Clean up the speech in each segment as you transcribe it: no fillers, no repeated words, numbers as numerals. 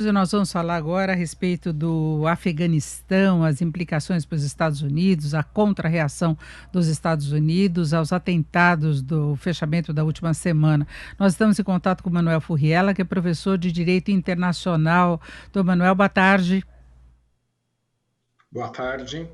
Nós vamos falar agora a respeito do Afeganistão, as implicações para os Estados Unidos, a contra-reação dos Estados Unidos aos atentados do fechamento da última semana. Nós estamos em contato com o Manuel Furriela, que é professor de Direito Internacional. Doutor Manuel, boa tarde. Boa tarde.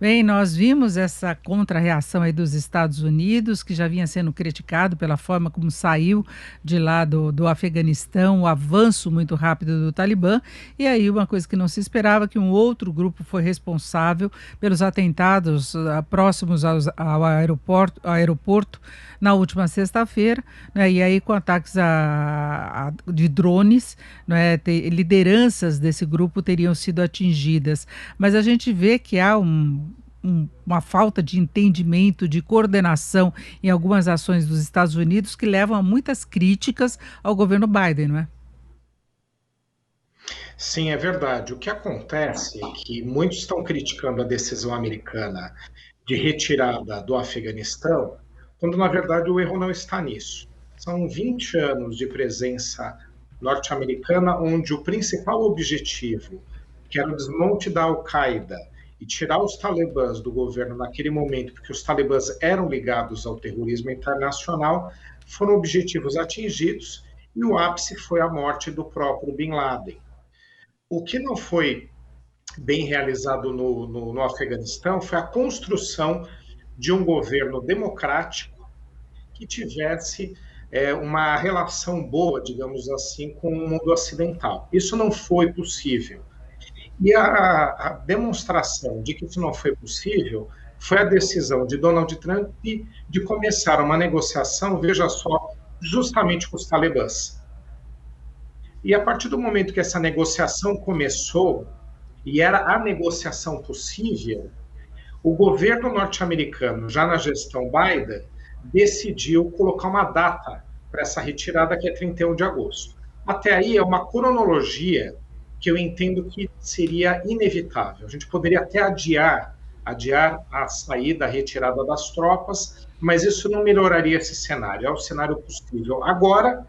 Bem, nós vimos essa contra-reação aí dos Estados Unidos, que já vinha sendo criticado pela forma como saiu de lá do Afeganistão, o avanço muito rápido do Talibã, e aí uma coisa que não se esperava, que um outro grupo foi responsável pelos atentados próximos ao aeroporto na última sexta-feira, né, e aí com ataques de drones, né, lideranças desse grupo teriam sido atingidas. Mas a gente vê que há uma falta de entendimento, de coordenação em algumas ações dos Estados Unidos que levam a muitas críticas ao governo Biden, não é? Sim, é verdade. O que acontece é que muitos estão criticando a decisão americana de retirada do Afeganistão, quando na verdade o erro não está nisso. São 20 anos de presença norte-americana, onde o principal objetivo, que era o desmonte da Al-Qaeda e tirar os talibãs do governo naquele momento, porque os talibãs eram ligados ao terrorismo internacional, foram objetivos atingidos e o ápice foi a morte do próprio Bin Laden. O que não foi bem realizado no Afeganistão foi a construção de um governo democrático que tivesse uma relação boa, digamos assim, com o mundo ocidental. Isso não foi possível. E a demonstração de que isso não foi possível foi a decisão de Donald Trump de começar uma negociação, veja só, justamente com os talibãs. E a partir do momento que essa negociação começou, e era a negociação possível, o governo norte-americano, já na gestão Biden, decidiu colocar uma data para essa retirada, que é 31 de agosto. Até aí é uma cronologia que eu entendo que seria inevitável. A gente poderia até adiar a saída, a retirada das tropas, mas isso não melhoraria esse cenário. É o cenário possível agora,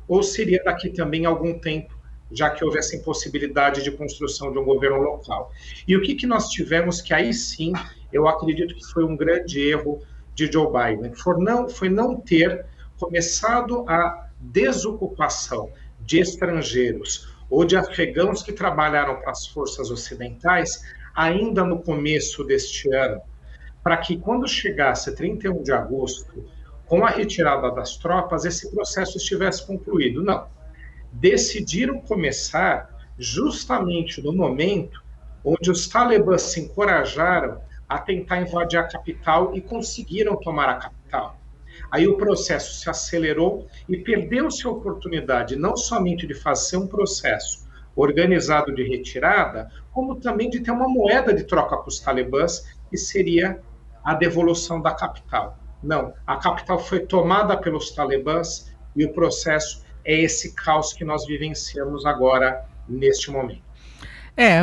ou seria daqui também algum tempo, já que houve essa impossibilidade de construção de um governo local. E o que nós tivemos que aí sim, eu acredito que foi um grande erro de Joe Biden, foi não ter começado a desocupação de estrangeiros ou de afegãos que trabalharam para as forças ocidentais ainda no começo deste ano, para que quando chegasse 31 de agosto, com a retirada das tropas, esse processo estivesse concluído. Não. Decidiram começar justamente no momento onde os talibãs se encorajaram a tentar invadir a capital e conseguiram tomar a capital. Aí o processo se acelerou e perdeu-se a oportunidade não somente de fazer um processo organizado de retirada, como também de ter uma moeda de troca com os talibãs, que seria a devolução da capital. Não, a capital foi tomada pelos talibãs e o processo é esse caos que nós vivenciamos agora, neste momento.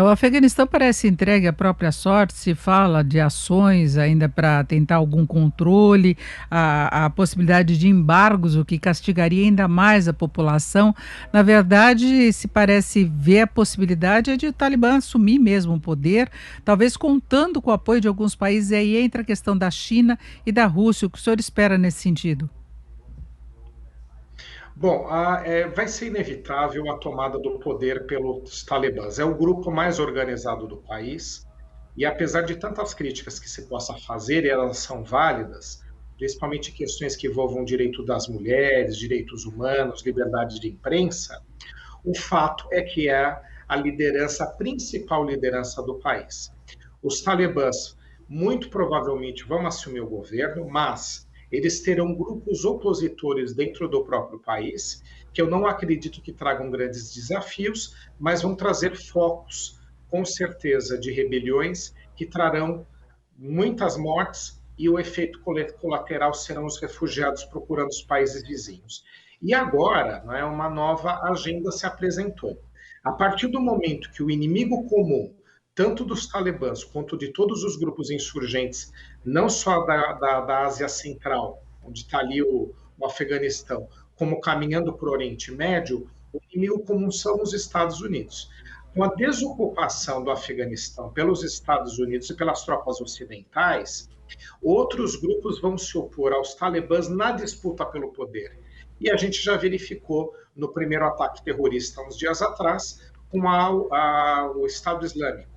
O Afeganistão parece entregue à própria sorte, se fala de ações ainda para tentar algum controle, a possibilidade de embargos, o que castigaria ainda mais a população. Na verdade, se parece ver a possibilidade é de o Talibã assumir mesmo o poder, talvez contando com o apoio de alguns países, e aí entra a questão da China e da Rússia. O que o senhor espera nesse sentido? Bom, vai ser inevitável a tomada do poder pelos talibãs. É o grupo mais organizado do país e, apesar de tantas críticas que se possa fazer, e elas são válidas, principalmente questões que envolvam o direito das mulheres, direitos humanos, liberdade de imprensa, o fato é que é a liderança, a principal liderança do país. Os talibãs muito provavelmente vão assumir o governo, mas eles terão grupos opositores dentro do próprio país, que eu não acredito que tragam grandes desafios, mas vão trazer focos, com certeza, de rebeliões que trarão muitas mortes e o efeito colateral serão os refugiados procurando os países vizinhos. E agora, não é, uma nova agenda se apresentou. A partir do momento que o inimigo comum, tanto dos talibãs quanto de todos os grupos insurgentes, não só da Ásia Central, onde está ali o Afeganistão, como caminhando para o Oriente Médio, O inimigo comum são os Estados Unidos. Com a desocupação do Afeganistão pelos Estados Unidos e pelas tropas ocidentais, outros grupos vão se opor aos talibãs na disputa pelo poder. E a gente já verificou no primeiro ataque terrorista, uns dias atrás, com o Estado Islâmico.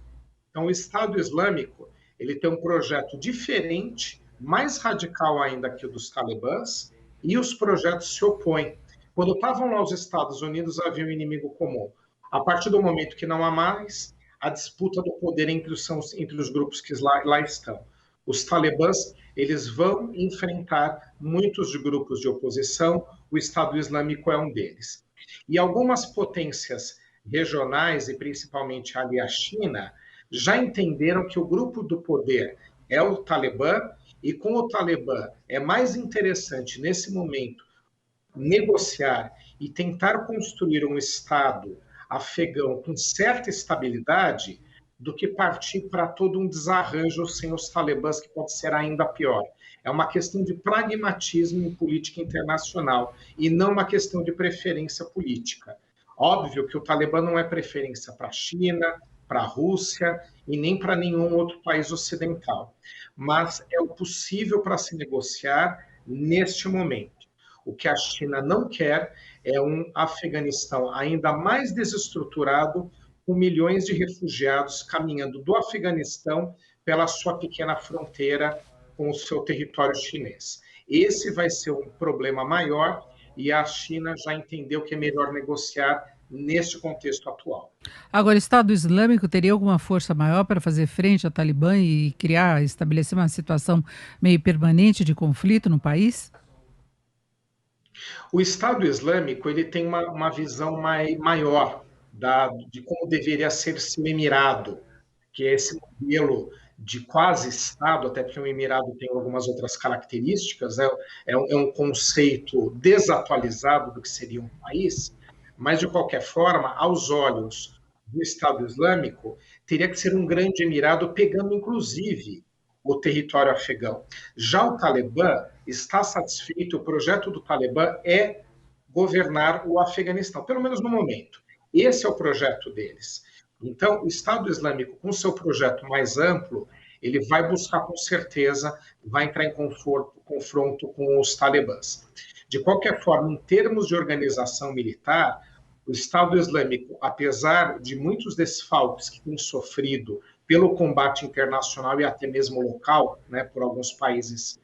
Então, o Estado Islâmico ele tem um projeto diferente, mais radical ainda que o dos talibãs, e os projetos se opõem. Quando estavam lá os Estados Unidos, havia um inimigo comum. A partir do momento que não há mais, a disputa do poder entre os grupos que lá estão. Os talibãs eles vão enfrentar muitos grupos de oposição, o Estado Islâmico é um deles. E algumas potências regionais, e principalmente ali a China, já entenderam que o grupo do poder é o Talibã, e com o Talibã é mais interessante, nesse momento, negociar e tentar construir um Estado afegão com certa estabilidade do que partir para todo um desarranjo sem os talibãs, que pode ser ainda pior. É uma questão de pragmatismo em política internacional e não uma questão de preferência política. Óbvio que o Talibã não é preferência para a China, para a Rússia e nem para nenhum outro país ocidental, mas é o possível para se negociar neste momento. O que a China não quer é um Afeganistão ainda mais desestruturado, com milhões de refugiados caminhando do Afeganistão pela sua pequena fronteira com o seu território chinês. Esse vai ser um problema maior e a China já entendeu que é melhor negociar neste contexto atual. Agora, o Estado Islâmico teria alguma força maior para fazer frente ao Talibã e criar, estabelecer uma situação meio permanente de conflito no país? O Estado Islâmico ele tem uma visão maior de como deveria ser seu emirado, que é esse modelo de quase Estado, até porque o emirado tem algumas outras características, né? É um conceito desatualizado do que seria um país, mas, de qualquer forma, aos olhos do Estado Islâmico, teria que ser um grande emirado, pegando, inclusive, o território afegão. Já o Talibã está satisfeito, o projeto do Talibã é governar o Afeganistão, pelo menos no momento. Esse é o projeto deles. Então, o Estado Islâmico, com seu projeto mais amplo, ele vai buscar com certeza, vai entrar em confronto com os talibãs. De qualquer forma, em termos de organização militar, o Estado Islâmico, apesar de muitos desfalques que tem sofrido pelo combate internacional e até mesmo local, né, por alguns países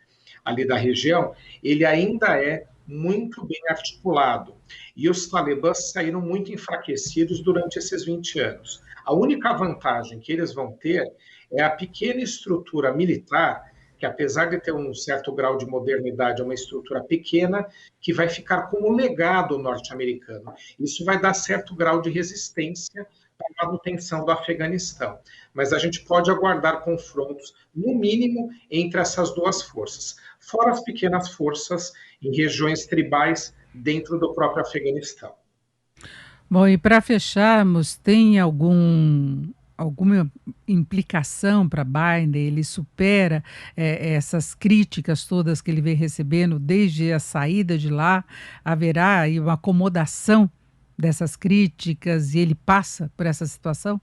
ali da região, ele ainda é muito bem articulado. E os talibãs saíram muito enfraquecidos durante esses 20 anos. A única vantagem que eles vão ter é a pequena estrutura militar, que apesar de ter um certo grau de modernidade, é uma estrutura pequena, que vai ficar como legado norte-americano. Isso vai dar certo grau de resistência para a manutenção do Afeganistão. Mas a gente pode aguardar confrontos, no mínimo, entre essas duas forças, fora as pequenas forças em regiões tribais dentro do próprio Afeganistão. Bom, e para fecharmos, tem alguma implicação para Biden? Ele supera essas críticas todas que ele vem recebendo desde a saída de lá? Haverá aí uma acomodação dessas críticas e ele passa por essa situação?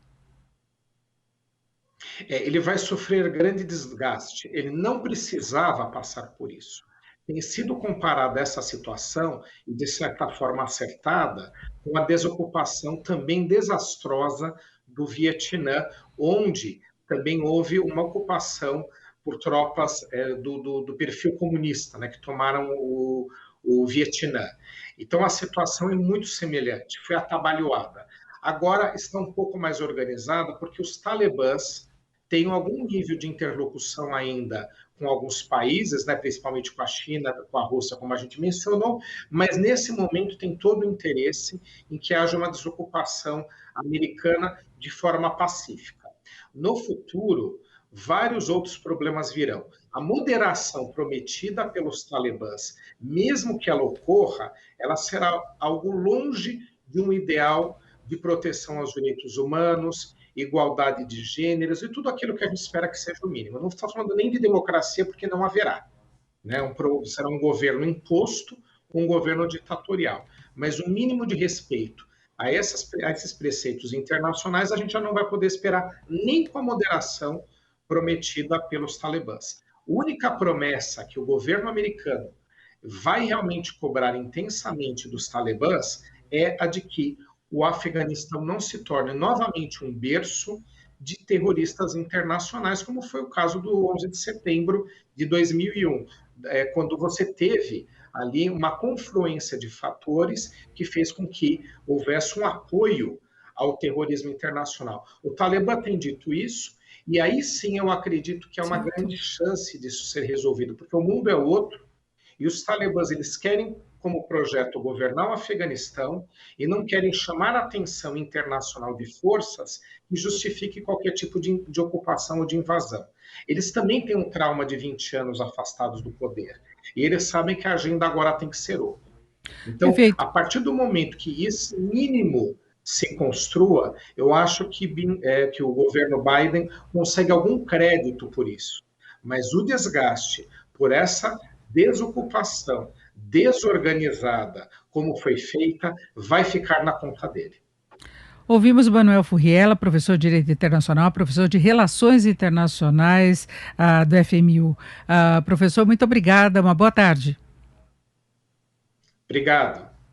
Ele vai sofrer grande desgaste. Ele não precisava passar por isso. Tem sido comparada essa situação, e de certa forma acertada, com a desocupação também desastrosa do Vietnã, onde também houve uma ocupação por tropas do perfil comunista, né, que tomaram o Vietnã. Então a situação é muito semelhante, foi atabalhoada. Agora está um pouco mais organizada, porque os talibãs têm algum nível de interlocução ainda com alguns países, né, principalmente com a China, com a Rússia, como a gente mencionou, mas nesse momento tem todo o interesse em que haja uma desocupação americana de forma pacífica. No futuro, vários outros problemas virão. A moderação prometida pelos talibãs, mesmo que ela ocorra, ela será algo longe de um ideal de proteção aos direitos humanos, igualdade de gêneros e tudo aquilo que a gente espera que seja o mínimo. Não estou falando nem de democracia, porque não haverá. Né? Será um governo imposto, um governo ditatorial. mas o mínimo de respeito a esses preceitos internacionais a gente já não vai poder esperar nem com a moderação prometida pelos talibãs. A única promessa que o governo americano vai realmente cobrar intensamente dos talibãs é a de que o Afeganistão não se torne novamente um berço de terroristas internacionais, como foi o caso do 11 de setembro de 2001, quando você teve ali uma confluência de fatores que fez com que houvesse um apoio ao terrorismo internacional. O Talibã tem dito isso, e aí sim eu acredito que é uma grande chance disso ser resolvido, porque o mundo é outro, e os talibãs, eles querem como projeto governar o Afeganistão e não querem chamar a atenção internacional de forças que justifique qualquer tipo de ocupação ou de invasão. Eles também têm um trauma de 20 anos afastados do poder. E eles sabem que a agenda agora tem que ser outra. Então, Perfeito. a partir do momento que esse mínimo se construa, eu acho que o governo Biden consegue algum crédito por isso. Mas o desgaste por essa desocupação desorganizada, como foi feita, vai ficar na conta dele. Ouvimos o Manuel Furriela, professor de Direito Internacional, professor de Relações Internacionais do FMU. Professor, muito obrigada, uma boa tarde. Obrigado.